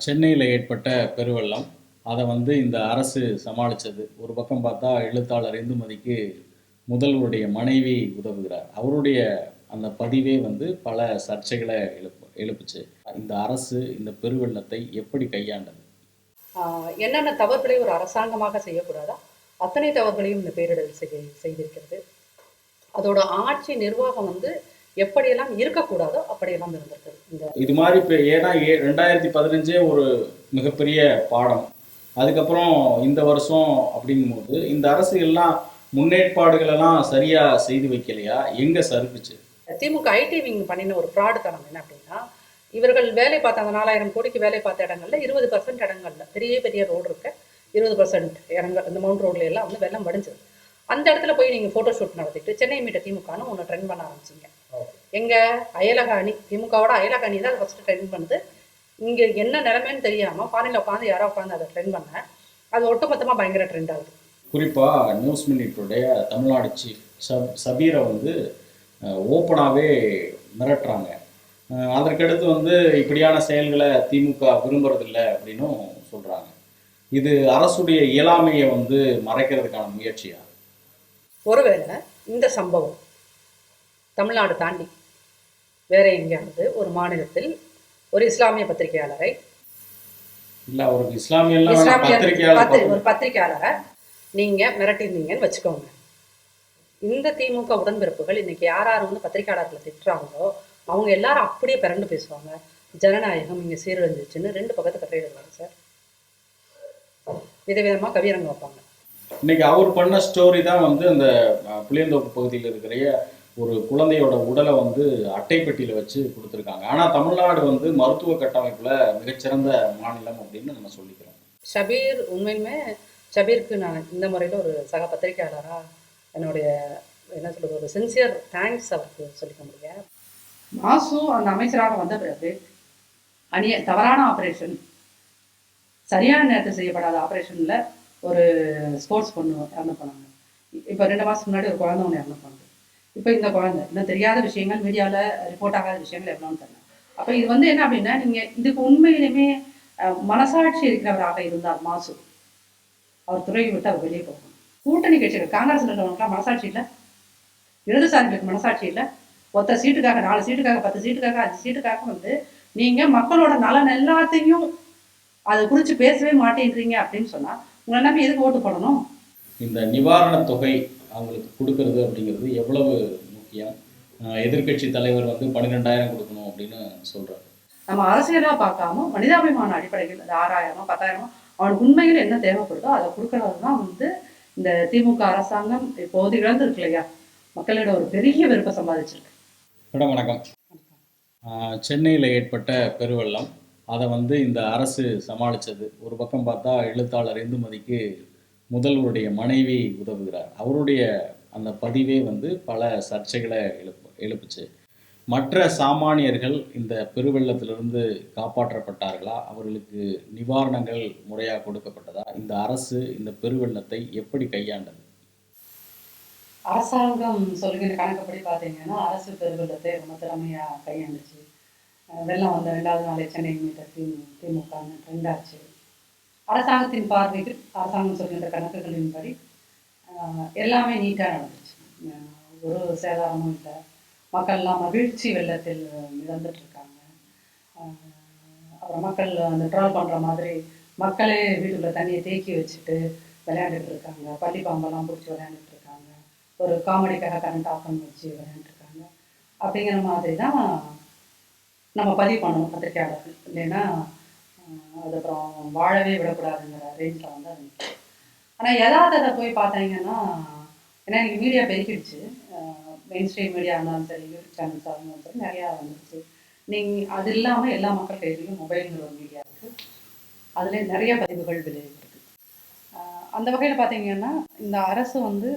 சென்னையில் ஏற்பட்ட பெருவெள்ளம் அதை வந்து இந்த அரசு சமாளித்தது. ஒரு பக்கம் பார்த்தா எழுத்தாளர் இந்துமதிக்கு முதல்வருடைய மனைவி உதவுகிறார். அவருடைய அந்த பதிவே வந்து பல சர்ச்சைகளை எழுப்புச்சு. இந்த அரசு இந்த பெருவெள்ளத்தை எப்படி கையாண்டது? என்னென்ன தவறுகளை ஒரு அரசாங்கமாக செய்யக்கூடாதா அத்தனை தவறுகளையும் இந்த பேரிடர் செய்திருக்கிறது. அதோட ஆட்சி நிர்வாகம் வந்து எப்படியெல்லாம் இருக்கக்கூடாதோ அப்படியெல்லாம் இருந்திருக்குது. இது மாதிரி இப்போ ஏன்னா 2015 ஒரு மிகப்பெரிய பாடம். அதுக்கப்புறம் இந்த வருஷம் அப்படிங்கும்போது இந்த அரசு எல்லாம் முன்னேற்பாடுகள் எல்லாம் சரியா செய்து வைக்கலையா? எங்க சறுக்குச்சு? திமுக ஐடி விங் பண்ணின ஒரு ஃப்ராடு தனம் என்ன அப்படின்னா, இவர்கள் வேலை பார்த்த அந்த 4000 கோடிக்கு வேலை பார்த்த இடங்கள்ல 20% இடங்கள்ல பெரிய பெரிய ரோடு இருக்க 20% இடங்கள் இந்த மவுண்ட் ரோட்ல எல்லாம் வந்து வெள்ளம் வடிஞ்சது. அந்த இடத்துல போய் நீங்க போட்டோ ஷூட் நடத்திட்டு சென்னை மீட்ட திமுகன்னு ஒன்று ட்ரெண்ட் பண்ண ஆரம்பிச்சிங்க. எங்க அயலக அணி, திமுகவோட அயலக அணி தான் ஃபர்ஸ்ட் ட்ரெண்ட் பண்ணுது. இங்க என்ன நிலைமைன்னு தெரியாம பானையில் உட்காந்து யாரோ உட்காந்து அதை ட்ரெண்ட் பண்ண அது ஒட்டுமொத்தமாக பயங்கர ட்ரெண்ட் ஆகுது. குறிப்பா நியூஸ் மினிட்டுடைய தமிழ்நாடு சீஃப் சபீரை வந்து ஓப்பனாகவே மிரட்டுறாங்க. அதற்கடுத்து வந்து இப்படியான செயல்களை திமுக விரும்புறதில்லை அப்படின்னும் சொல்றாங்க. இது அரசுடைய இயலாமையை வந்து மறைக்கிறதுக்கான முயற்சியா? ஒருவேளை இந்த சம்பவம் தமிழ்நாடு தாண்டி வேற எங்கேயாவது ஒரு மாநிலத்தில் ஒரு இஸ்லாமிய பத்திரிகையாளரை ஒரு பத்திரிகையாளரை நீங்க மிரட்டியிருந்தீங்கன்னு வச்சுக்கோங்க. இந்த திமுக உடன்பிறப்புகள் இன்னைக்கு யார் வந்து பத்திரிகையாளர்களை திட்டுறாங்களோ அவங்க எல்லாரும் அப்படியே பிறண்டு பேசுவாங்க. ஜனநாயகம் இங்க சீரழிஞ்சிச்சுன்னு 2 பக்கத்து கட்டுரை எழுதுவாங்க சார். விதவிதமா கவியரங்க வைப்பாங்க. இன்னைக்கு அவர் பண்ண ஸ்டோரி தான் வந்து அந்த புளியந்தோப்பு பகுதியில் இருக்கிற ஒரு குழந்தையோட உடலை வந்து அட்டைப்பெட்டியில் வச்சு கொடுத்துருக்காங்க. ஆனால் தமிழ்நாடு வந்து மருத்துவ கட்டமைப்பில் மிகச்சிறந்த மாநிலம் அப்படின்னு நம்ம சொல்லிக்கிறோம். ஷபீர் உண்மையுமே ஷபீருக்கு நான் இந்த முறையில் ஒரு சக பத்திரிகையாளராக என்னுடைய என்ன சொல்கிறது ஒரு சின்சியர் தேங்க்ஸ் அவருக்கு சொல்லிக்க முடியும். மாசு அந்த அமைச்சராக வந்த பிறகு தவறான ஆப்ரேஷன், சரியான நேரத்தில் செய்யப்படாத ஆப்ரேஷனில் ஒரு ஸ்போர்ட்ஸ் பொண்ணு இறந்து போனாங்க. இப்போ 2 மாதத்துக்கு முன்னாடி ஒரு குழந்தை ஒன்று இறந்து போனாங்க. இப்போ இந்த குழந்தை இன்னும் தெரியாத விஷயங்கள், மீடியாவில் ரிப்போர்ட் ஆகாத விஷயங்கள் எவ்வளோன்னு தெரியல. அப்போ இது வந்து என்ன அப்படின்னா, நீங்கள் இதுக்கு உண்மையிலுமே மனசாட்சி இருக்கிறவராக இருந்தால் மாசு அவர் துறையை விட்டு அவர் வெளியே போகணும். கூட்டணி கட்சிகள் காங்கிரஸ் இருக்கிறவங்களுக்குலாம் மனசாட்சி இல்லை, இடதுசாரிகளுக்கு மனசாட்சி இல்லை. ஒத்த சீட்டுக்காக 4 சீட்டுக்காக 10 சீட்டுக்காக 5 சீட்டுக்காக வந்து நீங்கள் மக்களோட நலன் எல்லாத்தையும் அதை குறித்து பேசவே மாட்டேன்றீங்க அப்படின்னு சொன்னால் உங்களை நம்பி எதுக்கு ஓட்டு போடணும்? இந்த நிவாரண தொகை அவங்களுக்கு கொடுக்கறது அப்படிங்கிறது எவ்வளவு முக்கியம்? எதிர்கட்சி தலைவர் வந்து 12,000 கொடுக்கணும் அப்படின்னு சொல்றாரு. நம்ம அரசியலாக பார்க்காம மனிதாபிமான அடிப்படையில் அது 6,000 10,000 அவனுக்கு உண்மையில் என்ன தேவைப்படுதோ அதை கொடுக்கறது தான் வந்து இந்த திமுக அரசாங்கம் இப்போது இழந்திருக்கு இல்லையா, மக்களிட ஒரு பெரிய விருப்பம் சம்பாதிச்சிருக்கு. மேடம் வணக்கம். சென்னையில் ஏற்பட்ட பெருவெள்ளம் அதை வந்து இந்த அரசு சமாளித்தது. ஒரு பக்கம் பார்த்தா எழுத்தாளர் இந்துமதிக்கு முதல்வருடைய மனைவி உதவுகிறார். அவருடைய அந்த பதிவே வந்து பல சர்ச்சைகளை எழுப்புச்சு. மற்ற சாமானியர்கள் இந்த பெருவெள்ளத்திலிருந்து காப்பாற்றப்பட்டார்களா? அவர்களுக்கு நிவாரணங்கள் முறையாக கொடுக்கப்பட்டதா? இந்த அரசு இந்த பெருவெள்ளத்தை எப்படி கையாண்டது? அரசாங்கம் சொல்கிற கணக்குப்படி பார்த்தீங்கன்னா அரசு பெருவெள்ளத்தை ரொம்ப திறமையாக கையாண்டுச்சு. வெள்ளம் வந்த 2வது நாளே சென்னை மீட்ட திமுக ட்ரெண்டாச்சு. அரசாங்கத்தின் பார்வையில் அரசாங்கம் சொல்கின்ற கணக்குகளின்படி எல்லாமே நீட்டாக நடந்துச்சு. ஒரு சேதாரமும் இல்லை. மக்கள்லாம் மகிழ்ச்சி வெள்ளத்தில் மிதந்துட்டுருக்காங்க. அப்புறம் மக்கள் அந்த ட்ரால் பண்ணுற மாதிரி மக்களே வீட்டுக்குள்ள தண்ணியை தேக்கி வச்சுட்டு விளையாண்டுட்டு இருக்காங்க. பள்ளி பாம்பெல்லாம் பிடிச்சி விளையாண்டுட்டு இருக்காங்க. ஒரு காமெடிக்காக கரண்ட் ஆஃப் பண்ணி வச்சு விளையாண்டுருக்காங்க. அப்படிங்கிற மாதிரி தான் நம்ம பதிவு பண்ணணும் பத்திரிகையாளர்கள். இல்லைன்னா அது அப்புறம் வாழவே விடக்கூடாதுங்கிற ரேஞ்சில் வந்து அது. ஆனால் யதார்த்தத்தை போய் பார்த்தீங்கன்னா, ஏன்னா இன்றைக்கி மீடியா பெருக்கிடுச்சு. மெயின் ஸ்ட்ரீம் மீடியா இருந்தாலும் சரி, யூடியூப் சேனல்ஸாக இருந்தாலும் சரி, நிறையா வந்துடுச்சு. அது இல்லாமல் எல்லா மக்கள் கையிலையும் மொபைலுங்கிற ஒரு மீடியா இருக்குது. அதில் நிறைய பதிவுகள் வெளியிருக்கு. அந்த வகையில் பார்த்தீங்கன்னா இந்த அரசு வந்து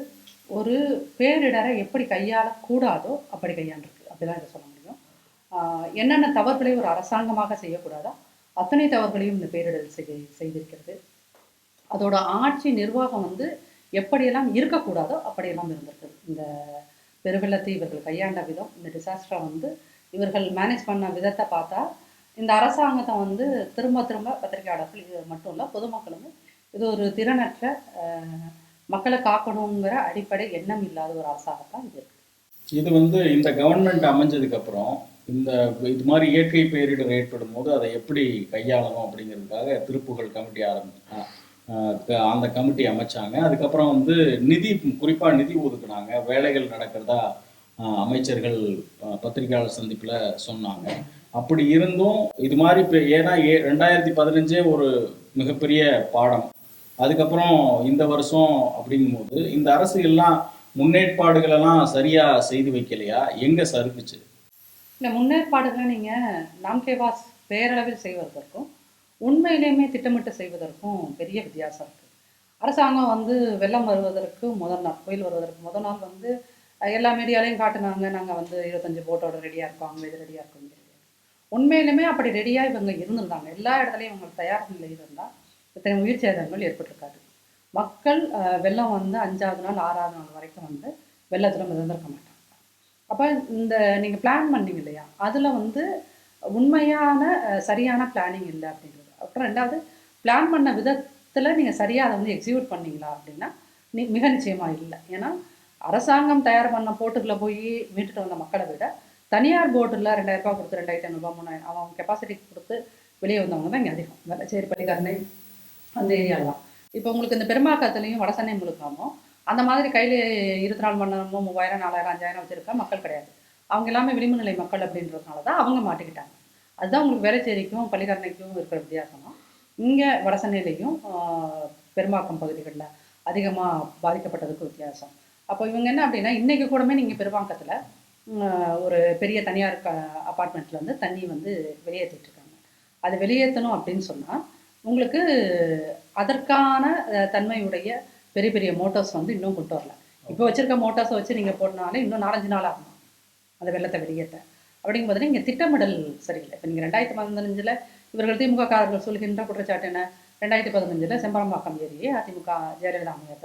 ஒரு பேரிடரை எப்படி கையாளக்கூடாதோ அப்படி கையாண்டிருக்கு. அப்படிதான் இதை சொல்ல முடியும். என்னென்ன தவறுகளை ஒரு அரசாங்கமாக செய்யக்கூடாதோ அத்தனை தவறுகளையும் இந்த பேரிடர் செய்திருக்கிறது. அதோட ஆட்சி நிர்வாகம் வந்து எப்படியெல்லாம் இருக்கக்கூடாதோ அப்படியெல்லாம் இருந்திருக்குது. இந்த பெருவெள்ளத்தை இவர்கள் கையாண்ட விதம், இந்த டிசாஸ்டரை வந்து இவர்கள் மேனேஜ் பண்ண விதத்தை பார்த்தா இந்த அரசாங்கத்தை வந்து திரும்ப திரும்ப பத்திரிகையாளர்கள் இது மட்டும் இல்லை பொதுமக்களுமே இது ஒரு திறனற்ற மக்களை காக்கணுங்கிற அடிப்படை எண்ணம் இல்லாத ஒரு அரசாங்கத்தான் இது இருக்கு. இது வந்து இந்த கவர்மெண்ட் அமைஞ்சதுக்கு அப்புறம் இந்த இது மாதிரி இயற்கை பேரிடர் ஏற்படும் போது அதை எப்படி கையாளணும் அப்படிங்கிறதுக்காக திருப்புகழ் கமிட்டி அந்த கமிட்டி அமைச்சாங்க. அதுக்கப்புறம் வந்து நிதி, குறிப்பாக நிதி ஒதுக்குனாங்க. வேலைகள் நடக்கிறதா அமைச்சர்கள் பத்திரிகையாளர் சந்திப்பில் சொன்னாங்க. அப்படி இருந்தும் இது மாதிரி இப்போ ஏன்னா 2015 ஒரு மிகப்பெரிய பாடம். அதுக்கப்புறம் இந்த வருஷம் அப்படிங்கும்போது இந்த அரசு எல்லாம் முன்னேற்பாடுகளெல்லாம் சரியாக செய்து வைக்கலையா? எங்கே சறுக்குச்சு? இந்த முன்னேற்பாடுகளை நீங்கள் நாம்கேவாஸ் பேரளவில் செய்வதற்கும் உண்மையிலேயுமே திட்டமிட்டு செய்வதற்கும் பெரிய வித்தியாசம் இருக்குது. அரசாங்கம் வந்து வெள்ளம் வருவதற்கு முதல் நாள், புயல் வருவதற்கு முதல் நாள் வந்து எல்லா மீடியாலையும் காட்டினாங்க, நாங்கள் வந்து 25 போட்டோட ரெடியாக இருக்கோம், அங்கே இது ரெடியாக இருக்கோம், இங்கே ரெடியாக. உண்மையிலுமே அப்படி ரெடியாக இவங்க இருந்திருந்தாங்க. எல்லா இடத்துலையும் இவங்க தயார் நிலையில் இருந்தால் இத்தனை உயிர் சேதங்கள் ஏற்பட்டிருக்காது. மக்கள் வெள்ளம் வந்து 5ஆவது நாள் 6ஆவது நாள் வரைக்கும் வந்து வெள்ளத்தில் மிதந்திருக்க மாட்டாங்க. அப்போ இந்த நீங்கள் பிளான் பண்ணீங்க இல்லையா, அதில் வந்து உண்மையான சரியான பிளானிங் இல்லை அப்படிங்கிறது. அப்புறம் ரெண்டாவது, பிளான் பண்ண விதத்தில் நீங்கள் சரியாக அதை வந்து எக்ஸிக்யூட் பண்ணீங்களா அப்படின்னா மிக நிச்சயமாக இல்லை. ஏன்னா அரசாங்கம் தயார் பண்ண போட்டுக்குள்ளே போய் மீட்டுட்டு வந்த மக்களை விட தனியார் போட்டில் 2000 ரூபா கொடுத்து 2500 3000 அவன் கெப்பாசிட்டி கொடுத்து வெளியே வந்தவங்க தான் இங்கே அதிகம். வேளச்சேரி, பள்ளிக்கரணை அந்த ஏரியாலாம். இப்போ உங்களுக்கு இந்த பெரும்பாக்கத்துலேயும் வடசென்னை முழுக்காமோ அந்த மாதிரி கையில் 24 மணி நேரமோ 3000 4000 5000 வச்சுருக்க மக்கள் கிடையாது. அவங்க எல்லாமே விளிம்பு நிலை மக்கள் அப்படின்றதுனால தான் அவங்க மாட்டிக்கிட்டாங்க. அதுதான் உங்களுக்கு வேளச்சேரிக்கும் பள்ளிக்கரணைக்கும் இருக்கிற வித்தியாசமா. இங்கே வடசென்னையிலையும் பெரும்பாக்கம் பகுதிகளில் அதிகமாக பாதிக்கப்பட்டதுக்கு வித்தியாசம். அப்போ இவங்க என்ன அப்படின்னா, இன்றைக்கி கூடமே நீங்கள் பெரும்பாக்கத்தில் ஒரு பெரிய தனியார் அப்பார்ட்மெண்ட்டில் வந்து தண்ணி வந்து வெளியேற்றிட்டு இருக்காங்க. அது வெளியேற்றணும் அப்படின்னு சொன்னால் உங்களுக்கு அதற்கான தன்மையுடைய பெரிய பெரிய மோட்டார்ஸ் வந்து இன்னும் கொண்டு வரல. இப்போ வச்சுருக்க மோட்டார்ஸை வச்சு நீங்கள் போட்டனாலே இன்னும் 4-5 நாள் ஆகும் அந்த வெள்ளத்தை வெளியேற்ற. அப்படிங்கும்போது இங்கே திட்டமிடல் சரியில்லை. இப்போ நீங்கள் 2015 இவர்கள் திமுக காரர்கள் சொல்கின்ற குற்றச்சாட்டு என்ன, 2015 செம்பரம்பாக்கம் ஏரியை அதிமுக ஜெயலலிதா அம்மையார்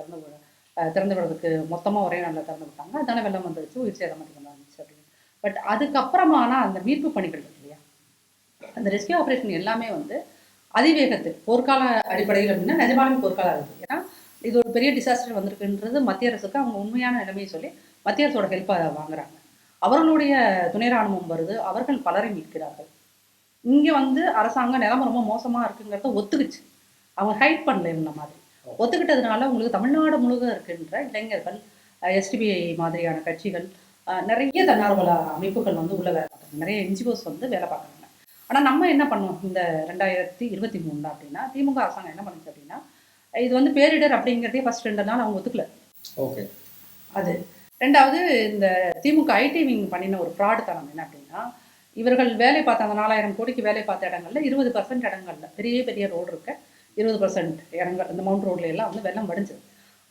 திறந்து விடுறதுக்கு மொத்தமாக ஒரே நாளில் திறந்து விட்டாங்க, அதனால வெள்ளம் வந்துடுச்சு, உயிர் சேதம் அதிகமாக இருந்துச்சு அப்படின்னு. பட் அதுக்கப்புறமான அந்த மீட்பு பணிகள் இருக்கு இல்லையா, அந்த ரெஸ்கியூ ஆப்ரேஷன் எல்லாமே வந்து அதிவேகத்தில் போர்க்கால அடிப்படையில் அப்படின்னா நிஜமாலுமே போர்க்கால இருக்குது. ஏன்னா இது ஒரு பெரிய டிசாஸ்டர் வந்திருக்குன்றது மத்திய அரசுக்கு அவங்க உண்மையான நிலைமையை சொல்லி மத்திய அரசோட ஹெல்ப்பை வாங்குறாங்க. அவர்களுடைய துணை ராணுவம் வருது, அவர்கள் பலரை மீட்கிறார்கள். இங்கே வந்து அரசாங்கம் நிலைமை ரொம்ப மோசமாக இருக்குங்கிறத ஒத்துக்குச்சு. அவங்க ஹைட் பண்ணல இந்த மாதிரி. ஒத்துக்கிட்டதுனால உங்களுக்கு தமிழ்நாடு முழுக்க இருக்கின்ற இளைஞர்கள், எஸ்டிபிஐ மாதிரியான கட்சிகள், நிறைய தன்னார்வல அமைப்புகள் வந்து உள்ள வேலை பார்க்குறாங்க, நிறைய என்ஜிஓஸ் வந்து வேலை பார்க்குறாங்க. ஆனால் நம்ம என்ன பண்ணோம் இந்த 2023 அப்படின்னா, திமுக அரசாங்கம் என்ன பண்ணுச்சு அப்படின்னா, இது வந்து பேரிடர் அப்படிங்கிறதே ஃபர்ஸ்ட் 2 நாள் அவங்க ஒத்துக்கல. ஓகே, அது ரெண்டாவது இந்த திமுக ஐடி விங் பண்ணின ஒரு ஃப்ராடு தரம் என்ன அப்படின்னா, இவர்கள் வேலை பார்த்த அந்த 4000 கோடிக்கு வேலை பார்த்த இடங்கள்ல 20% இடங்கள்ல பெரிய பெரிய ரோடு இருக்க 20% இடங்கள் இந்த மவுண்ட் ரோட்ல எல்லாம் வந்து வெள்ளம் வடிஞ்சது.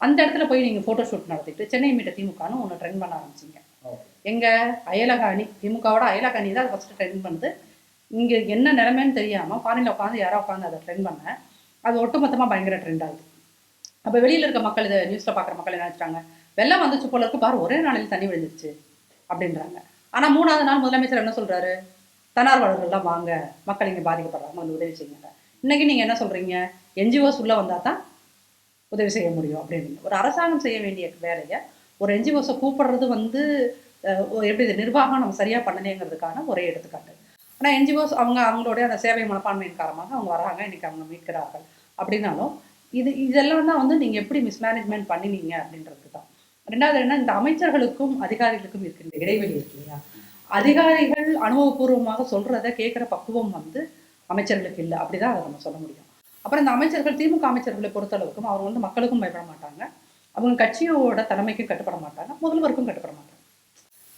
அந்த இடத்துல போய் நீங்கள் ஃபோட்டோ ஷூட் நடத்திட்டு சென்னை மீட்ட திமுகன்னு ஒன்று ட்ரெண்ட் பண்ண ஆரம்பிச்சிங்க. எங்கள் அயலக அணி, திமுகவோட அயலக அணி தான் அதை ஃபஸ்ட்டு ட்ரெண்ட் பண்ணுது. இங்கே என்ன நிலைமைன்னு தெரியாமல் ஃபாரினில் உட்காந்து யாரோ உட்காந்து அதை ட்ரெண்ட் பண்ண அது ஒட்டுமொத்தமாக பயங்கர ட்ரெண்ட் ஆகுது. அப்போ வெளியில் இருக்க மக்கள், இதை நியூஸில் பார்க்குற மக்கள் என்ன நினச்சிட்டாங்க, வெள்ளம் வந்துச்சு போல இருக்கு பாரு, ஒரே நாளில் தண்ணி விழுந்துருச்சு அப்படின்றாங்க. ஆனால் 3ஆவது நாள் முதலமைச்சர் என்ன சொல்கிறாரு, தன்னார்வலர்கள்லாம் வாங்க, மக்கள் இங்கே பாதிக்கப்படுறாங்க, வந்து உதவி செய்யுங்க. இன்றைக்கி நீங்கள் என்ன சொல்கிறீங்க, என்ஜிஓஸ் உள்ளே வந்தால் தான் உதவி செய்ய முடியும் அப்படின்னு. ஒரு அரசாங்கம் செய்ய வேண்டிய வேலையை ஒரு என்ஜிஓஸை கூப்பிடுறது வந்து எப்படி இது நிர்வாகம் நம்ம சரியாக பண்ணலேங்கிறதுக்கான ஒரே எடுத்துக்காட்டு. ஆனால் என்ஜிஓஸ் அவங்களுடைய அந்த சேவை மனப்பான்மையின் காரணமாக அவங்க வராங்க, இன்றைக்கி அவங்க மீட்கிறார்கள். அப்படின்னாலும் இதெல்லாம் தான் வந்து நீங்கள் எப்படி மிஸ்மேனேஜ்மெண்ட் பண்ணினீங்க அப்படின்றது தான். ரெண்டாவது என்ன, இந்த அமைச்சர்களுக்கும் அதிகாரிகளுக்கும் இருக்கின்ற இடைவெளி இருக்கு இல்லையா, அதிகாரிகள் அனுபவபூர்வமாக சொல்கிறத கேட்குற பக்குவம் வந்து அமைச்சர்களுக்கு இல்லை, அப்படிதான் அதை நம்ம சொல்ல முடியும். அப்புறம் இந்த அமைச்சர்கள், திமுக அமைச்சர்களை பொறுத்தளவுக்கும் அவங்க வந்து மக்களுக்கும் பயப்பட மாட்டாங்க, அவங்க கட்சியோட தலைமைக்கும் கட்டுப்பட மாட்டாங்க, முதல்வருக்கும் கட்டுப்பட மாட்டாங்க.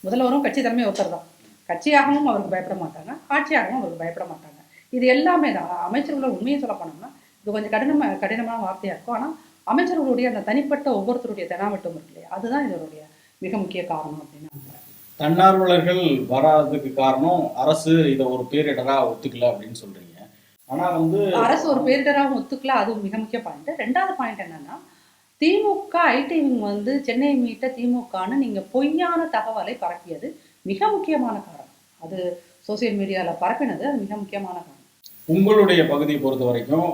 முதல்வரும் கட்சி தலைமை ஒருத்தர் தான், கட்சியாகவும் அவருக்கு பயப்பட மாட்டாங்க, ஆட்சியாகவும் அவருக்கு பயப்பட மாட்டாங்க. இது எல்லாமே தான் அமைச்சர்களை உண்மையை சொல்ல போனோம்னா இது கொஞ்சம் கடினமான வார்த்தையாக இருக்கும். ஆனால் அமைச்சர்களுடைய அந்த தனிப்பட்ட ஒவ்வொருத்தருடைய தெனாவட்டும் இருக்கு இல்லையா, அதுதான் இதனுடைய மிக முக்கிய காரணம் அப்படின்னு நான் நம்புறேன். தன்னார்வலர்கள் வராதுக்கு காரணம் அரசு இதை ஒரு பேரிடராக ஒத்துக்கல அப்படின்னு சொல்றீங்க. ஆனால் வந்து அரசு ஒரு பேரிடராகவும் ஒத்துக்கல, அது மிக முக்கிய பாயிண்ட். ரெண்டாவது பாயிண்ட் என்னன்னா, திமுக ஐடி விங் வந்து சென்னை மீட்ட திமுகன்னு நீங்கள் பொய்யான தகவலை பரப்பியது மிக முக்கியமான காரணம். அது சோசியல் மீடியாவில் பரப்பினது அது மிக முக்கியமான காரணம். உங்களுடைய பகுதியை பொறுத்த வரைக்கும்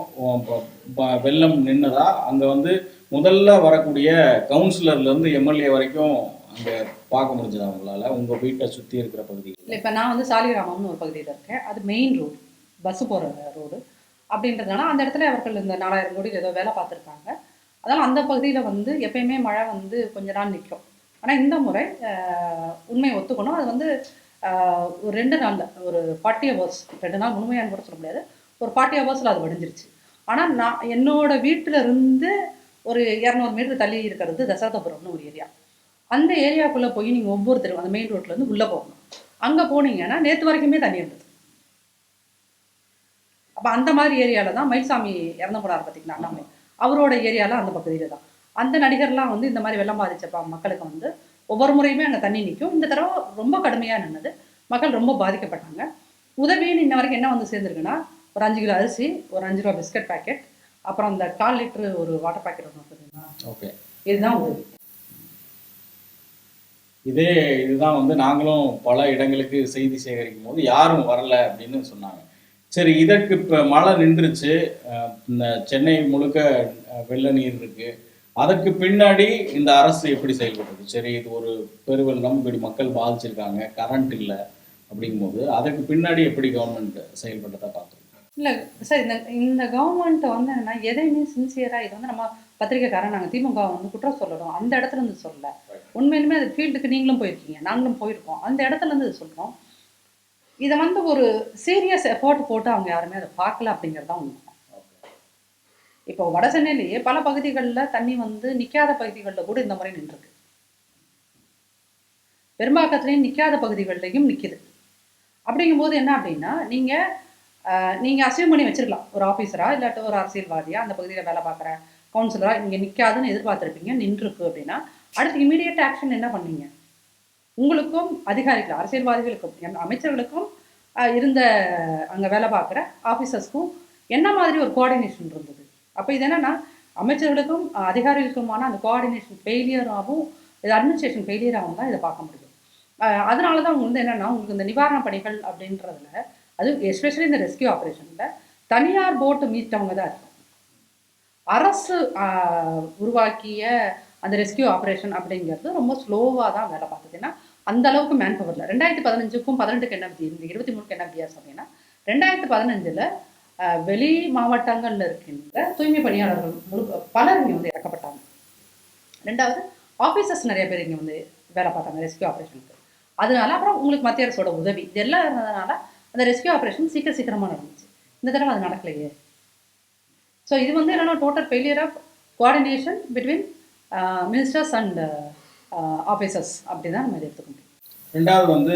வெள்ளம் நின்னதா? அங்கே வந்து முதல்ல வரக்கூடிய கவுன்சிலர்லேருந்து எம்எல்ஏ வரைக்கும் அங்கே பார்க்க முடிஞ்சதா உங்களால் உங்கள் வீட்டை சுற்றி இருக்கிற பகுதிகள்? இல்லை, இப்போ நான் வந்து சாலிகிராமம்னு ஒரு பகுதியில் இருக்கேன். அது மெயின் ரோடு, பஸ்ஸு போகிற ரோடு அப்படின்றதுனால அந்த இடத்துல அவர்கள் இந்த 4000 கோடியில் ஏதோ வேலை பார்த்துருக்காங்க. அதனால் அந்த பகுதியில் வந்து எப்பயுமே மழை வந்து கொஞ்ச நாள் நிற்கும். ஆனால் இந்த முறை உண்மையை ஒத்துக்கணும், அது வந்து ஒரு 2 நாளில் ஒரு 40 hours, 2 நாள் முழுமையானு கூட சொல்ல முடியாது, ஒரு 40 hours அது வடிஞ்சிருச்சு. ஆனால் நான் என்னோடய வீட்டில் இருந்து ஒரு 200 மீட்டர் தள்ளி இருக்கிறது தசாதபுரம்னு ஒரு ஏரியா. அந்த ஏரியாவுக்குள்ளே போய் நீங்கள் ஒவ்வொருத்தரும் அந்த மெயின் ரோட்லேருந்து உள்ளே போகணும். அங்கே போனீங்கன்னா நேற்று வரைக்குமே தண்ணி இருந்தது. அப்போ அந்த மாதிரி ஏரியாவில் தான் மயில்சாமி இறந்து போனார் பார்த்தீங்கன்னா, அண்ணாமலை, அவரோட ஏரியாவில் அந்த பகுதியில் தான் அந்த நடிகர்லாம் வந்து இந்த மாதிரி வெள்ளம் பாதிச்ச மக்களுக்கு வந்து ஒவ்வொரு முறையுமே அங்கே தண்ணி நிற்கும். இந்த தடவை ரொம்ப கடுமையாக நின்னது, மக்கள் ரொம்ப பாதிக்கப்பட்டாங்க. உதவின்னு இன்ன வரைக்கும் என்ன வந்து சேர்ந்துருக்குன்னா, ஒரு 5 கிலோ அரிசி, ஒரு 5 ரூபா பிஸ்கட் பேக்கெட், அப்புறம் அந்த 1/4 லிட்டரு ஒரு வாட்டர் பேக்கெட் ஒன்று இருக்குதுங்களா. ஓகே, இதுதான் உதவி. இதுதான் வந்து நாங்களும் பல இடங்களுக்கு செய்தி சேகரிக்கும் போது யாரும் வரல அப்படின்னு சொன்னாங்க. சரி, இதற்கு இப்போ மழை நின்றுச்சு, இந்த சென்னை முழுக்க வெள்ள நீர் இருக்கு, அதற்கு பின்னாடி இந்த அரசு எப்படி செயல்படுறது? சரி, இது ஒரு பெருவெள்ளம், இப்படி மக்கள் பாதிச்சிருக்காங்க, கரண்ட் இல்லை அப்படிங்கும்போது அதுக்கு பின்னாடி எப்படி கவர்மெண்ட் செயல்பட்டதை பார்க்குறோம்? இல்லை சார், இந்த கவர்மெண்ட்டை வந்து என்னென்னா எதையுமே சின்சியராக, இது வந்து நம்ம பத்திரிக்கைக்காரன் நாங்கள் திமுக வந்து குற்றம் சொல்லணும், அந்த இடத்துல இருந்து சொல்லலை. உண்மையிலுமே அது ஃபீல்டுக்கு நீங்களும் போயிருக்கீங்க, நாங்களும் போயிருக்கோம், அந்த இடத்துல இருந்து இது சொல்கிறோம். இதை வந்து ஒரு சீரியஸ் எஃபோர்ட் போட்டு அவங்க யாருமே அதை பார்க்கல அப்படிங்கிறது தான் உண்மை. இப்போ வட சென்னையிலேயே பல பகுதிகளில் தண்ணி வந்து நிற்காத பகுதிகளில் கூட இந்த முறை நின்றுருக்கு. பெரும்பாக்கத்துலேயும் நிற்காத பகுதிகளிலையும் நிற்கிது. அப்படிங்கும்போது என்ன அப்படின்னா, நீங்கள் அசீவ் பண்ணி வச்சிருக்கலாம், ஒரு ஆஃபீஸராக இல்லாட்ட ஒரு அரசியல்வாதியாக அந்த பகுதியில் வேலை பார்க்குற கவுன்சிலராக இங்கே நிற்காதுன்னு எதிர்பார்த்துருப்பீங்க, நின்றுருக்கு அப்படின்னா அடுத்து இமீடியட் ஆக்ஷன் என்ன பண்ணீங்க? உங்களுக்கும் அதிகாரிகள், அரசியல்வாதிகளுக்கும், அமைச்சர்களுக்கும் இருந்த அங்கே வேலை பார்க்குற ஆஃபீஸர்ஸ்க்கும் என்ன மாதிரி ஒரு கோஆர்டினேஷன் இருந்தது? அப்போ இது என்னென்னா, அமைச்சர்களுக்கும் அதிகாரிகளுக்குமான அந்த கோஆர்டினேஷன் ஃபெயிலியராகவும், இது அட்மினிஸ்ட்ரேஷன் ஃபெயிலியராகவும் தான் இதை பார்க்க முடியும். அதனால தான் அவங்க வந்து என்னென்னா, உங்களுக்கு இந்த நிவாரண பணிகள் அப்படின்றதுல, அது எஸ்பெஷலி இந்த ரெஸ்கியூ ஆப்ரேஷனில் தனியார் போட்டு மீட்டவங்க தான் இருக்கும். அரசு உருவாக்கிய அந்த ரெஸ்கியூ ஆப்ரேஷன் அப்படிங்கிறது ரொம்ப ஸ்லோவாக தான் வேலை பார்த்தது. ஏன்னா அந்த அளவுக்கு மேன் பவரில் 2015க்கும் 18க்கு என்ன இந்த 23க்கு என்ன வித்தியாசம் அப்படின்னா, 2015ல் வெளி மாவட்டங்களில் இருக்கின்ற தூய்மை பணியாளர்கள் பலர் இங்கே வந்து இறக்கப்பட்டாங்க. 2வது ஆஃபீஸர்ஸ் நிறைய பேர் இங்கே வந்து வேலை பார்த்தாங்க ரெஸ்கியூ ஆப்ரேஷனுக்கு. அதனால அப்புறம் உங்களுக்கு மத்திய அரசோட உதவி இதெல்லாம் இருந்ததுனால அந்த ரெஸ்கியூ ஆப்ரேஷன் சீக்கிரமாக நடந்துச்சு. இந்த தடவை அது நடக்கலையே. ஸோ இது வந்து என்னென்னா total failure of coordination between ministers and officers அப்படி தான் நம்ம இதை எடுத்துக்க முடியும். 2வது வந்து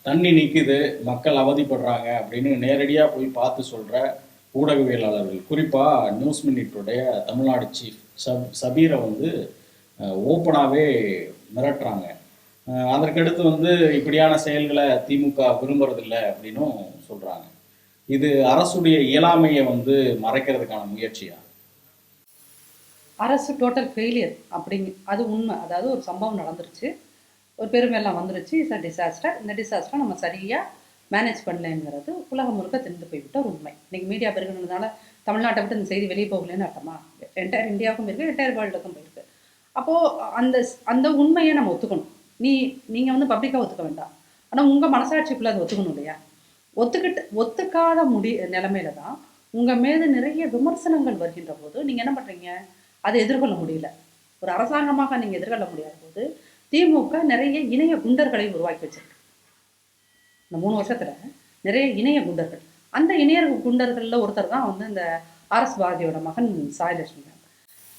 தண்ணி நிற்குது, மக்கள் அவதிப்படுறாங்க அப்படின்னு நேரடியாக போய் பார்த்து சொல்கிற ஊடகவியலாளர்கள், குறிப்பாக நியூஸ் மினிட்டுடைய தமிழ்நாடு சீஃப் சபீரை வந்து ஓப்பனாகவே மிரட்டுறாங்க. அதற்கடுத்து வந்து இப்படியான செயல்களை திமுக விரும்புறதில்லை அப்படின்னும் சொல்கிறாங்க. இது அரசுடைய இயலாமையை வந்து மறைக்கிறதுக்கான முயற்சியா? அரசு டோட்டல் ஃபெயிலியர் அது உண்மை. அதாவது ஒரு சம்பவம் நடந்துருச்சு, ஒரு பெருமெல்லாம் வந்துருச்சு, இட்ஸ் அ டிசாஸ்டர். இந்த டிசாஸ்டரை நம்ம சரியாக மேனேஜ் பண்ணலைங்கிறது உலகம் முழுக்க தெரிந்து போய்விட்ட ஒரு உண்மை. இன்றைக்கி மீடியா பெருகிறதுனால தமிழ்நாட்டை விட்டு இந்த செய்தி வெளியே போகலன்னு அர்த்தமா? என்டையர் இந்தியாவுக்கும் இருக்குது, என்டையர் வேர்ல்டுக்கும் போயிருக்கு. அப்போது அந்த உண்மையை நம்ம ஒத்துக்கணும். நீங்கள் வந்து பப்ளிக்காக ஒத்துக்க வேண்டாம், ஆனால் உங்கள் மனசாட்சிக்குள்ளே அதை ஒத்துக்கணும் இல்லையா? ஒத்துக்காத நிலைமையில தான் உங்கள் மீது நிறைய விமர்சனங்கள் வருகின்ற போது நீங்கள் என்ன பண்ணுறீங்க? அதை எதிர்கொள்ள முடியல. ஒரு அரசாங்கமாக நீங்கள் எதிர்கொள்ள முடியாத போது திமுக நிறைய இணைய குண்டர்களை உருவாக்கி வச்சிருக்கு. இந்த 3 வருஷத்தில் நிறைய இணைய குண்டர்கள். அந்த இணைய குண்டர்களில் ஒருத்தர் தான் வந்து இந்த ஆர்எஸ் பாரதியோட மகன் சாய்லட்சுமி.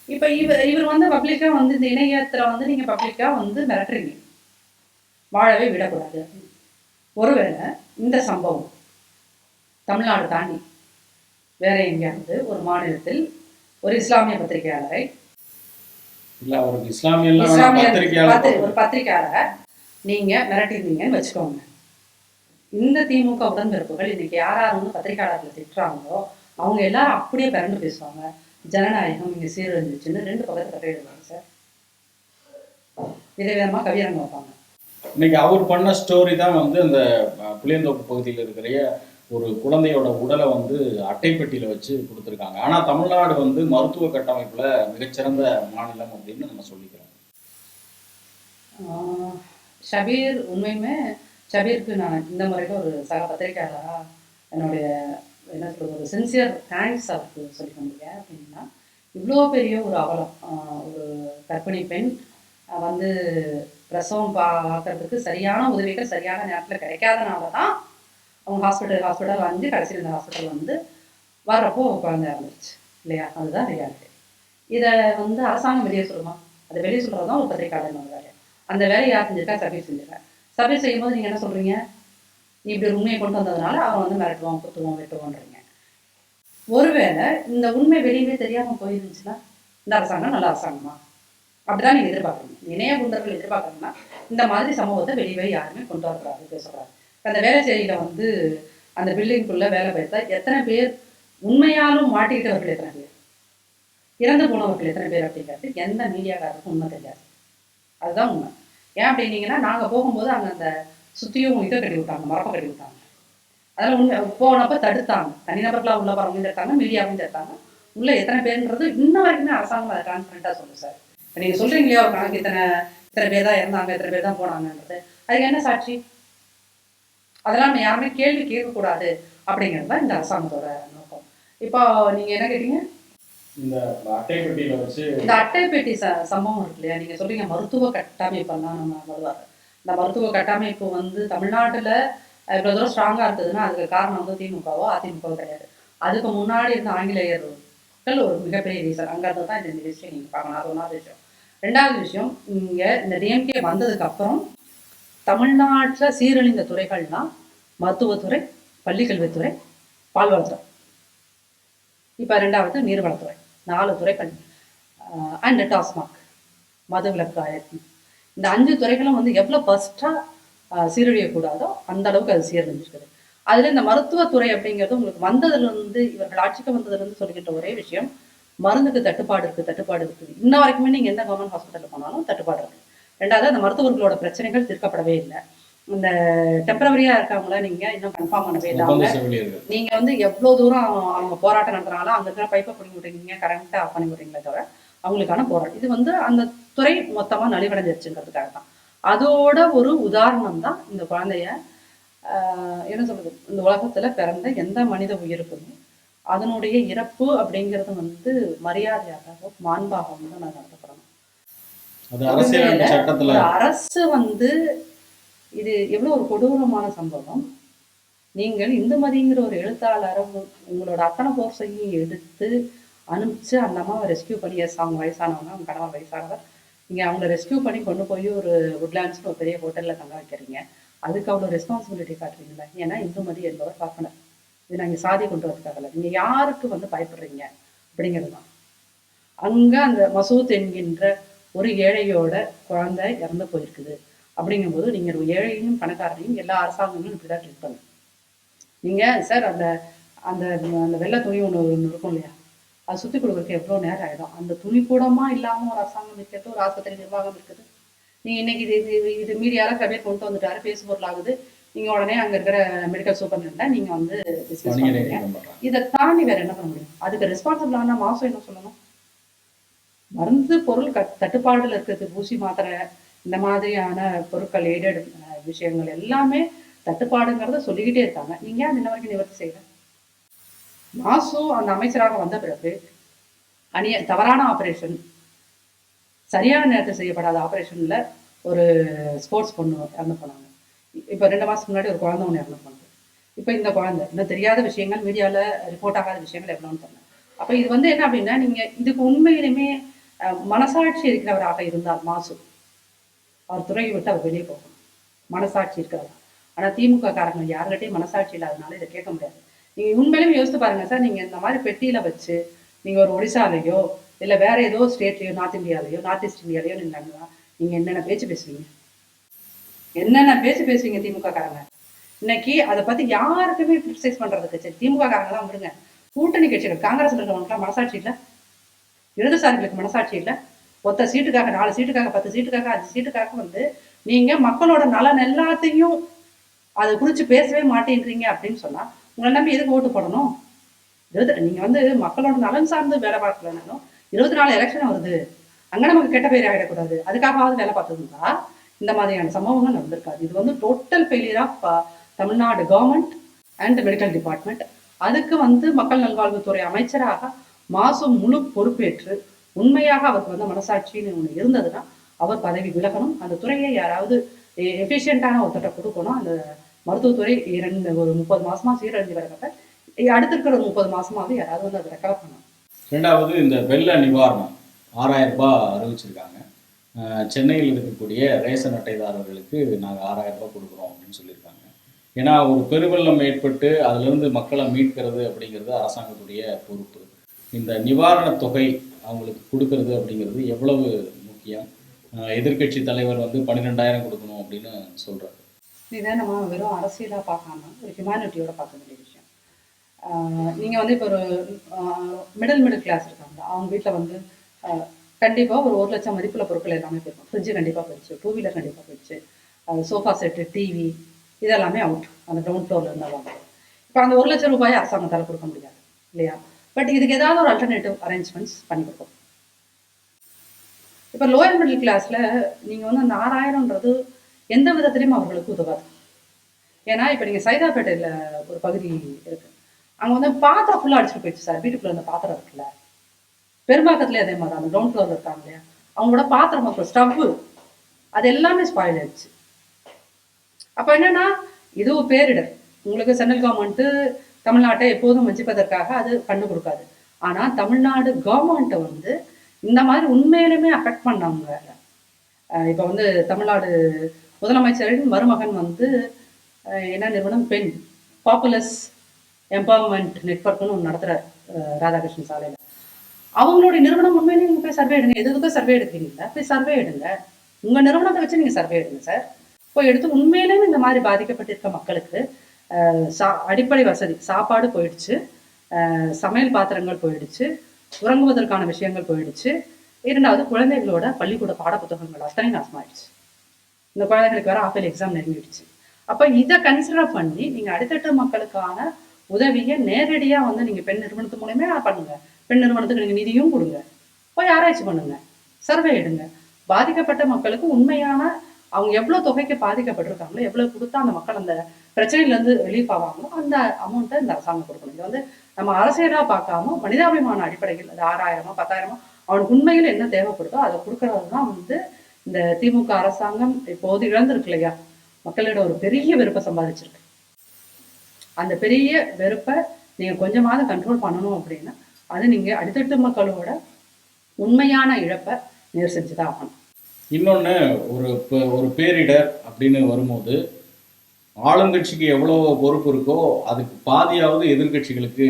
இப்போ இவர் வந்து பப்ளிக்காக வந்து இந்த இணையத்தில் வந்து நீங்கள் பப்ளிக்காக வந்து மிரட்டுறீங்க, வாழவே விடக்கூடாது. ஒருவேளை இந்த சம்பவம் தமிழ்நாடு தாண்டி வேற எங்கேயாவது ஒரு மாநிலத்தில் ஒரு இஸ்லாமிய பத்திரிகையாளரை, ஒரு பத்திரிகையாளரை நீங்க மிரட்டிருந்தீங்கன்னு வச்சுக்கோங்க, இந்த திமுக உடன்பிறப்புகள் இன்னைக்கு யாராவது வந்து பத்திரிகையாளர்களை திட்டுறாங்களோ அவங்க எல்லாரும் அப்படியே பிறண்டு பேசுவாங்க, ஜனநாயகம் இங்கே சீரழிஞ்சிச்சுன்னு 2 பக்கத்தை கட்டிடுவாங்க சார். விதவிதமாக கவியரங்க வைப்பாங்க. இன்னைக்கு அவர் பண்ண ஸ்டோரி தான் வந்து அந்த புளியந்தோப்பு பகுதியில் இருக்கிற ஒரு குழந்தையோட உடலை வந்து அட்டைப்பெட்டியில் வச்சு கொடுத்துருக்காங்க. ஆனால் தமிழ்நாடு வந்து மருத்துவ கட்டமைப்பில் மிகச்சிறந்த மாநிலம் அப்படின்னு நம்ம சொல்லிக்கிறோம். ஷபீர் உண்மையுமே ஷபீருக்கு நான் இந்த முறையில் ஒரு சக பத்திரிகையாளராக என்னுடைய என்ன சொல்கிறது ஒரு சின்சியர் தேங்க்ஸ் அவருக்கு சொல்லிக்க முடியாது. அப்படின்னா இவ்வளோ பெரிய ஒரு அவலம், ஒரு கர்ப்பிணி பெண் வந்து பிரசவம் பார்க்கறதுக்கு சரியான உதவிகள் சரியான நேரத்தில் கிடைக்காதனால தான் அவங்க ஹாஸ்பிட்டல் வந்து கடைசியில் இந்த ஹாஸ்பிட்டல் வந்து வர்றப்போ குழந்தை இறந்துருச்சு இல்லையா? அதுதான் ரியாலிட்டி. இதை வந்து அரசாங்கம் வெளியே சொல்லுமா? அதை வெளியே சொல்கிறது தான் ஒரு பத்திரிகையாளர் வேலை. அந்த வேலையை யார் செஞ்சிருக்கா? சபீர் செஞ்சிருக்கா. சபீர் செய்யும்போது நீங்கள் என்ன சொல்கிறீங்க? நீ இப்படி ஒரு உண்மையை கொண்டு வந்ததுனால அவன் வந்து மிரட்டுவான், குத்துவான், வெட்டுவான்றீங்க. ஒருவேளை இந்த உண்மை வெளியவே தெரியாமல் போயிருந்துச்சுன்னா இந்த அரசாங்கம் நல்ல அரசாங்கமா? அப்படிதான் நீங்கள் எதிர்பார்க்குறீங்க. இணைய குண்டர்கள் எதிர்பார்க்குறீங்கன்னா இந்த மாதிரி சமூகத்தை வெளியே யாருமே கொண்டு வரக்கூடாது பேசக்கூடாது. அந்த வேலைச்சேரியில் வந்து அந்த பில்டிங்குள்ளே வேலை பார்த்தா எத்தனை பேர் உண்மையாலும் மாட்டிக்கிட்டவர்கள், எத்தனை பேர் இறந்து போனவர்கள், எத்தனை பேர் அப்படிங்கிறது எந்த மீடியாக்காரருக்கும் உண்மை தெரியாது. அதுதான் உண்மை. ஏன் அப்படின்னீங்கன்னா நாங்கள் போகும்போது அங்கே அந்த சுற்றியும் இதை கட்டி விட்டாங்க, மரப்பை கட்டி விட்டாங்க. அதெல்லாம் உண்மை. போனப்போ தடுத்தாங்க, தனிநபர்களாக உள்ள வரவங்க தடுத்தாங்க, மீடியாவும் தடுத்தாங்க. உள்ள எத்தனை பேருன்றது இன்ன வரைக்குமே அரசாங்கம் அதை டிரான்ஸ்பரண்டாக சொல்லுது சார். இப்போ நீங்கள் சொல்கிறீங்க இல்லையா ஒரு கணக்கு இத்தனை பேர் தான் இறந்தாங்க, இத்தனை பேர் தான் போனாங்கன்றது, அதுக்கு என்ன சாட்சி? அதெல்லாம் நம்ம யாருமே கேள்வி கேட்கக்கூடாது அப்படிங்கிறது தான் இந்த அரசாங்கத்தோட நோக்கம். இப்போ நீங்கள் என்ன கேட்டீங்க? இந்த அட்டைப்பெட்டியில் வச்சு இந்த அட்டைப்பெட்டி சம்பவம் இருக்கு இல்லையா? நீங்கள் சொல்றீங்க மருத்துவ கட்டமைப்பெல்லாம் நம்ம வருவாங்க. இந்த மருத்துவ கட்டமைப்பு வந்து தமிழ்நாட்டில் இவ்வளோ தூரம் ஸ்ட்ராங்காக இருக்குதுன்னா அதுக்கு காரணம் வந்து திமுகவோ அதிமுகவோ கிடையாது. அதுக்கு முன்னாடி இருந்த ஆங்கிலேயர்கள் ஒரு மிகப்பெரிய ரீசன். அங்கே இருந்து தான் இந்த விஷயம் நீங்கள் பார்க்கணும். அது ஒன்றாவது விஷயம். ரெண்டாவது விஷயம், இங்கே இந்த டிஎம்கே வந்ததுக்கு அப்புறம் தமிழ்நாட்டில் சீரழிந்த துறைகள்லாம் மருத்துவத்துறை, பள்ளிக்கல்வித்துறை, பால்வளத்துறை, இப்போ ரெண்டாவது நீர்வளத்துறை, 4 துறைகள் அண்ட் டாஸ்மாக், மதுவிலக்கு ஆயிரத்தி. இந்த 5 துறைகளும் வந்து எவ்வளோ ஃபஸ்ட்டாக சீரழியக்கூடாதோ அந்த அளவுக்கு அது சீரழிஞ்சிருக்குது. அதில் இந்த மருத்துவத்துறை அப்படிங்கிறது உங்களுக்கு வந்ததுலேருந்து, இவர்கள் ஆட்சிக்கு வந்ததுலேருந்து சொல்லிக்கிட்ட ஒரே விஷயம், மருந்துக்கு தட்டுப்பாடு இருக்குது. இன்ன வரைக்குமே நீங்கள் எந்த கவர்மெண்ட் ஹாஸ்பிட்டலில் போனாலும் தட்டுப்பாடு இருக்குது. ரெண்டாவது அந்த மருத்துவர்களோட பிரச்சனைகள் தீர்க்கப்படவே இல்லை. இந்த டெம்பரவரியாக இருக்கவங்கள நீங்கள் இன்னும் கன்ஃபார்ம் பண்ணவே இல்லாமல் நீங்கள் வந்து எவ்வளோ தூரம் அவங்க போராட்டம் நடத்துகிறாங்களோ அங்கே இருக்கிற பைப்பை பண்ணி விட்றீங்க, கரண்ட்டை ஆஃப் பண்ணி விட்றீங்களே தவிர அவங்களுக்கான போராட்டம் இது வந்து அந்த துறை மொத்தமாக நலிவடைஞ்சிருச்சுங்கிறதுக்காக தான். அதோட ஒரு உதாரணம் தான் இந்த குழந்தைய என்ன சொல்றது, இந்த உலகத்தில் பிறந்த எந்த மனித உயிருக்குமே அதனுடைய இறப்பு அப்படிங்கிறது வந்து மரியாதையாக மாண்பாகவும் தான் நான் நடத்தப்படணும். அரசு வந்து இது எவ்வளோ ஒரு கொடூரமான சம்பவம். நீங்கள் இந்துமதிங்கிற ஒரு எழுத்தாளரை உங்களோட அத்தனை போர்ஸையும் எடுத்து அனுப்பிச்சு அந்த அம்மாவை ரெஸ்கியூ பண்ணி, எஸ் அவங்க வயசானவங்க, அவங்க கணவர் வயசானவர், நீங்கள் அவங்கள ரெஸ்கியூ பண்ணி கொண்டு போய் ஒரு உட்லாண்ட்ஸ்னு ஒரு பெரிய ஹோட்டலில் தங்க வைக்கிறீங்க. அதுக்கு அவ்வளோ ரெஸ்பான்சிபிலிட்டி காட்டுறீங்களா? ஏன்னா இந்துமதி என்பவர் பார்க்கணும். இது நாங்கள் சாதி கொண்டு வரதுக்காகல, நீங்கள் யாருக்கு வந்து பயப்படுறீங்க அப்படிங்கிறது தான். அங்கே அந்த மசூத் என்கின்ற ஒரு ஏழையோட குழந்தை இறந்து போயிருக்குது அப்படிங்கும்போது நீங்கள் ஒரு ஏழையும் பணக்காரனையும் எல்லா அரசாங்கங்களும் இப்படி தான் ட்ரீட் பண்ணுங்க. நீங்கள் சார் அந்த அந்த அந்த வெள்ளை துணி ஒன்று இருக்கும் இல்லையா, அது சுற்றி கொடுக்குறதுக்கு எவ்வளோ நேரம் ஆகிடும். அந்த துணி கூடமாக இல்லாமல் ஒரு அரசாங்கம் இருக்கிறது, ஒரு ஆஸ்பத்திரி நிர்வாகம் இருக்குது. நீங்கள் இன்னைக்கு இது மீடியாவில் கடையை கொண்டு வந்துட்டாரு, பேசுபொருள் ஆகுது, நீங்கள் உடனே அங்கே இருக்கிற மெடிக்கல் சூப்பர்டென்ட்டை நீங்கள் வந்து டிஸ்கஸ் பண்ணுறீங்க. இதை தாண்டி வேறு என்ன பண்ண முடியும்? அதுக்கு ரெஸ்பான்சிபிளான மாதம் என்ன சொல்லணும்? மருந்து பொருள் தட்டுப்பாடுல இருக்கிறது, ஊசி மாத்திரை இந்த மாதிரியான பொருட்கள், எய்டட் விஷயங்கள் எல்லாமே தட்டுப்பாடுங்கிறத சொல்லிக்கிட்டே இருக்காங்க. நீங்கள் அது இன்ன வரைக்கும் நிவர்த்தி செய்யல. மாசு அந்த அமைச்சராக வந்த பிறகு தவறான ஆப்ரேஷன், சரியான நேரத்தில் செய்யப்படாத ஆப்ரேஷனில் ஒரு ஸ்போர்ட்ஸ் பொண்ணு இறந்து போனாங்க. இப்போ 2 மாதத்துக்கு முன்னாடி ஒரு குழந்தை ஒன்று இறந்து போனாங்க. இப்போ இந்த குழந்தை இன்னும் தெரியாத விஷயங்கள், மீடியாவில் ரிப்போர்ட் ஆகாத விஷயங்கள் எவ்வளோன்னு தெரியல. அப்போ இது வந்து என்ன அப்படின்னா, நீங்கள் இதுக்கு உண்மையிலுமே மனசாட்சி இருக்கிறவராக இருந்தால் மாசு அவர் துறையை விட்டு அவர் வெளியே போகணும். மனசாட்சி இருக்கிறவர். ஆனால் திமுக காரங்க யாருக்கிட்டையும் மனசாட்சி இல்லாதனால இதை கேட்க முடியாது. நீங்கள் உண்மையிலுமே யோசித்து பாருங்கள் சார், நீங்கள் இந்த மாதிரி பெட்டியில் வச்சு நீங்கள் ஒரு ஒடிசாலையோ இல்லை வேற ஏதோ ஸ்டேட்லையோ, நார்த் இந்தியாலையோ, நார்த் ஈஸ்ட் இந்தியாலையோ நீங்கள் என்னென்ன பேச்சு பேசுவீங்க? திமுக காரங்க இன்னைக்கு அதை பற்றி யாருக்குமே கிரிட்டிசைஸ் பண்ணுறதுக்கு. சரி, திமுக காரங்க தான் விடுங்க, கூட்டணி கட்சிகள் காங்கிரஸ் இருக்கிறவங்களுக்குலாம் மனசாட்சி இல்லை, இடதுசாரிகளுக்கு மனசாட்சி இல்லை. ஒத்த சீட்டுக்காக, 4 சீட்டுக்காக, 10 சீட்டுக்காக, 5 சீட்டுக்காக வந்து நீங்கள் மக்களோட நலன் எல்லாத்தையும் அதை குறித்து பேசவே மாட்டேன்றீங்க அப்படின்னு சொன்னால் உங்களை நம்பி எதுக்கு ஓட்டு போடணும்? நீங்கள் வந்து மக்களோட நலன் சார்ந்து வேலை பார்க்கலனாலும் 24 எலெக்ஷன் வருது, அங்கே நமக்கு கெட்ட பேர் ஆகிடக்கூடாது, அதுக்காகவாவது வேலை பார்த்ததுங்களா? இந்த மாதிரியான சம்பவங்கள் நடந்திருக்காது. இது வந்து total failure of Tamil Nadu government and medical department. அதுக்கு வந்து மக்கள் நல்வாழ்வுத்துறை அமைச்சராக மாதம் முழு பொறுப்பேற்று உண்மையாக அவருக்கு வந்து மனசாட்சின்னு ஒன்று இருந்ததுன்னா அவர் பதவி விலகணும். அந்த துறையை யாராவது எஃபிஷியண்டான ஒருத்தட்ட கொடுக்கணும். அந்த மருத்துவத்துறை ஒரு 30 மாசமா சீரழிஞ்சு வரப்ப அடுத்து இருக்கிற 30 மாசமாவது யாராவது வந்து அதை ரெக்கவர் பண்ணணும். ரெண்டாவது, இந்த வெள்ள நிவாரணம் 6000 ரூபாய் அறிவிச்சிருக்காங்க. சென்னையில் இருக்கக்கூடிய ரேஷன் அட்டைதாரர்களுக்கு நாங்கள் 6000 ரூபாய் கொடுக்குறோம் அப்படின்னு சொல்லியிருக்காங்க. ஏன்னா ஒரு பெருவெள்ளம் ஏற்பட்டு அதிலிருந்து மக்களை மீட்கிறது அப்படிங்கிறது அரசாங்கத்துடைய பொறுப்பு. இந்த நிவாரணத் தொகை அவங்களுக்கு கொடுக்கறது அப்படிங்கிறது எவ்வளவு முக்கியம்? எதிர்கட்சி தலைவர் வந்து 12,000 கொடுக்கணும் அப்படின்னு சொல்கிறாரு. இதை நம்ம வெறும் அரசியலாக பார்க்காம ஒரு ஹியூமனிட்டியோட பார்க்க வேண்டிய விஷயம். நீங்கள் வந்து இப்போ ஒரு மிடில் கிளாஸ் இருக்காங்க, அவங்க வீட்டில் வந்து கண்டிப்பாக ஒரு 1 லட்சம் மதிப்புள்ள பொருட்கள் எல்லாமே போயிருக்கும். ஃப்ரிட்ஜு கண்டிப்பாக போயிடுச்சு, 2 வீலர் கண்டிப்பாக போயிடுச்சு, சோஃபா செட்டு, டிவி இதெல்லாமே அவுட். அந்த கிரவுண்ட் ஃப்ளோரில் இருந்தால் வாங்க. இப்போ அந்த 1 லட்சம் ரூபாயை அரசாங்கத்தால் கொடுக்க முடியாது இல்லையா? பட் இதுக்கு ஏதாவது ஒரு அல்டர்னேட்டிவ் அரேஞ்ச்மெண்ட்ஸ் பண்ணி கொடுக்கும். இப்போ லோயர் மிடில் கிளாஸில் நீங்கள் வந்து அந்த 6000ன்றது எந்த விதத்துலையும் அவர்களுக்கு உதவாது. ஏன்னா இப்போ நீங்கள் சைதாப்பேட்டையில் ஒரு பகுதி இருக்குது, அங்கே வந்து பாத்திரம் ஃபுல்லாக அடிச்சுட்டு போயிடுச்சு சார். வீட்டுக்குள்ளே அந்த பாத்திரம் இருக்குல்ல, பெரும்பாக்கத்துலேயே அதே மாதிரி அந்த கிரவுண்ட் ஃப்ளோரில் இருக்காங்க இல்லையா, அவங்களோட பாத்திரம் அப்புறம் ஸ்டவ்வு அது எல்லாமே ஸ்பாயில் ஆயிடுச்சு. அப்போ என்னன்னா இது ஒரு பேரிடர். உங்களுக்கு சென்ட்ரல் கவர்மெண்ட்டு தமிழ்நாட்டை எப்போதும் வஞ்சிப்பதற்காக அது கண்டு கொடுக்காது. ஆனால் தமிழ்நாடு கவர்மெண்ட்டை வந்து இந்த மாதிரி உண்மையிலுமே அஃபெக்ட் பண்ணவங்க. இப்போ வந்து தமிழ்நாடு முதலமைச்சரின் மருமகன் வந்து என்ன நிறுவனம், பெண் பாப்புலஸ் எம்பவர்மெண்ட் நெட்வொர்க்னு ஒன்று நடத்துகிறார் ராதாகிருஷ்ணன் சாலையில். அவங்களுடைய நிறுவனம் உண்மையிலேயே நீங்கள் போய் சர்வே எடுங்க. எதுக்கும் சர்வே எடுக்கிறீங்களா? போய் சர்வே எடுங்க. உங்கள் நிறுவனத்தை வச்சு நீங்கள் சர்வே எடுங்க சார். போய் எடுத்து உண்மையிலேயும் இந்த மாதிரி பாதிக்கப்பட்டிருக்க மக்களுக்கு அடிப்படை வசதி, சாப்பாடு போயிடுச்சு, சமையல் பாத்திரங்கள் போயிடுச்சு, உறங்குவதற்கான விஷயங்கள் போயிடுச்சு, இரண்டாவது குழந்தைகளோட பள்ளிக்கூட பாடப்புத்தகங்கள் அத்தனை நாசமாயிடுச்சு. இந்த குழந்தைகளுக்கு வேற ஆஃபேல் எக்ஸாம் நெருங்கிடுச்சு. அப்போ இதை கன்சிடர் பண்ணி நீங்கள் அடித்தட்டு மக்களுக்கான உதவியை நேரடியாக வந்து நீங்கள் பெண் நிறுவனத்து மூலமே பண்ணுங்க. பெண் நிறுவனத்துக்கு நீங்கள் நிதியும் கொடுங்க, போய் ஆராய்ச்சி பண்ணுங்க, சர்வே எடுங்க. பாதிக்கப்பட்ட மக்களுக்கு உண்மையான அவங்க எவ்வளோ தொகைக்கு பாதிக்கப்பட்டிருக்காங்களோ, எவ்வளோ கொடுத்தா அந்த மக்கள் அந்த பிரச்சனையிலேருந்து ரிலீஃப் ஆவாங்களோ அந்த அமௌண்ட்டை இந்த அரசாங்கம் கொடுக்கணும். இது வந்து நம்ம அரசியலாக பார்க்காம மனிதாபிமான அடிப்படையில் அது 6000 10,000 அவனுக்கு உண்மையில் என்ன தேவைப்படுதோ அதை கொடுக்கறது தான் வந்து இந்த திமுக அரசாங்கம் இப்போது இழந்திருக்கு இல்லையா? மக்களிட ஒரு பெரிய வெறுப்பை சம்பாதிச்சிருக்கு. அந்த பெரிய வெறுப்பை நீங்கள் கொஞ்சமாவது கண்ட்ரோல் பண்ணணும் அப்படின்னா அது நீங்கள் அடித்தட்டு மக்களோட உண்மையான இழப்பை நேர் செஞ்சு தான் ஆகணும். இன்னொன்று, ஒரு பேரிடர் அப்படின்னு வரும்போது ஆளுங்கட்சிக்கு எவ்வளோ பொறுப்பு இருக்கோ அதுக்கு பாதியாவது எதிர்கட்சிகளுக்கு.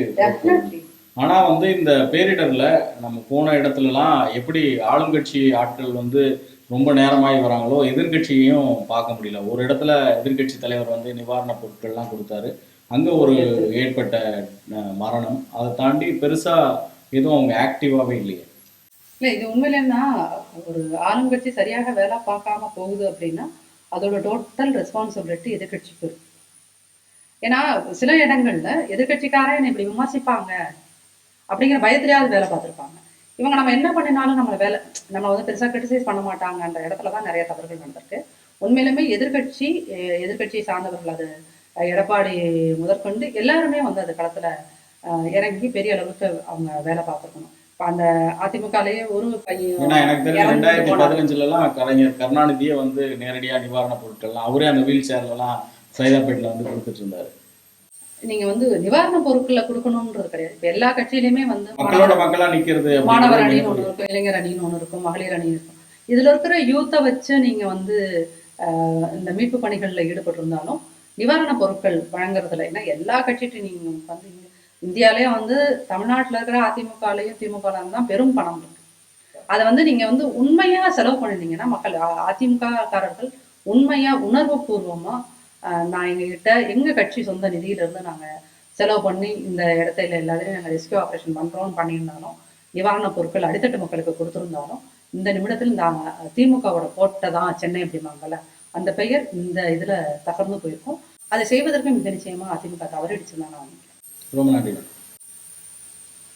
ஆனால் வந்து இந்த பேரிடரில் நம்ம போன இடத்துலலாம் எப்படி ஆளுங்கட்சி ஆட்கள் வந்து ரொம்ப நேரமாகி வராங்களோ எதிர்கட்சியையும் பார்க்க முடியல. ஒரு இடத்துல எதிர்கட்சி தலைவர் வந்து நிவாரணப் பொருட்கள்லாம் கொடுத்தாரு, அங்கே ஒரு ஏற்பட்ட மரணம். அதை தாண்டி பெருசாக எதுவும் அவங்க ஆக்டிவாகவே இல்லையே. இல்லை, இது உண்மையிலேன்னா ஒரு ஆளுங்கட்சி சரியாக வேலை பார்க்காம போகுது அப்படின்னா அதோட டோட்டல் ரெஸ்பான்சிபிலிட்டி எதிர்கட்சிக்கு இருக்கு. ஏன்னா சில இடங்கள்ல எதிர்கட்சிக்காரன் இப்படி விமர்சிப்பாங்க அப்படிங்கிற பயத்திலேயாவது வேலை பார்த்துருப்பாங்க. இவங்க நம்ம என்ன பண்ணினாலும் நம்ம வந்து பெருசாக கிரிட்டிசைஸ் பண்ண மாட்டாங்கன்ற இடத்துல தான் நிறைய தவறுகள் நடந்திருக்கு. உண்மையிலுமே எதிர்கட்சியை சார்ந்தவர்கள், அது எடப்பாடி முதற்கொண்டு எல்லாருமே வந்து அது களத்துல இறங்கி பெரிய அளவுக்கு அவங்க வேலை பார்த்துருக்கணும். இப்போ அந்த அதிமுகலேயே ஒரு ஏன்னா எனக்கு தெரிஞ்ச 2015 கலைஞர் கருணாநிதியே வந்து நேரடியாக நிவாரணப் பொருட்கள்லாம் அவரே அந்த வீல் சேர்லாம் சைதாப்பேட்டில் வந்து கொடுத்துட்டு இருந்தாரு. நீங்க வந்து நிவாரண பொருட்களை கொடுக்கணும்ன்றது கிடையாது. இப்போ எல்லா கட்சியிலுமே வந்து மக்களா நிக்கிறது, மாணவர் அணின்னு ஒன்று இருக்கும், இளைஞர் அணின்னு ஒன்று இருக்கும், மகளிர் அணி இருக்கும். இதுல இருக்கிற யூத்தை வச்சு நீங்க வந்து இந்த மீட்பு பணிகளில் ஈடுபட்டிருந்தாலும் நிவாரண பொருட்கள் வழங்குறதுல, ஏன்னா எல்லா கட்சிகிட்டையும் நீங்க வந்து இந்தியாவிலே வந்து தமிழ்நாட்டில் இருக்கிற அதிமுகலையும் திமுகலையும் தான் பெரும் பணம் இருக்கு. அதை வந்து நீங்க வந்து உண்மையா செலவு பண்ணிருந்தீங்கன்னா மக்கள், அதிமுக காரர்கள் உண்மையா உணர்வு பூர்வமா நான் எங்க கட்சி சொந்த நிதியிலிருந்து நாங்கள் செலவு பண்ணி இந்த இடத்துல எல்லாத்தையும் நாங்கள் ரெஸ்கியூ ஆப்ரேஷன் பண்ணுறோம்னு பண்ணியிருந்தாலும், நிவாரணப் பொருட்கள் அடித்தட்டு மக்களுக்கு கொடுத்துருந்தாலும், இந்த நிமிடத்தில் இந்த திமுகவோட கோட்டை தான் சென்னை அப்படிம்பாங்கல்ல, அந்த பெயர் இந்த இதில் தகர்ந்து போயிருக்கும். அதை செய்வதற்கு மிக நிச்சயமாக அதிமுக தவறிடுச்சுன்னு தான் நான் நினைக்கிறேன். ரொம்ப நன்றி.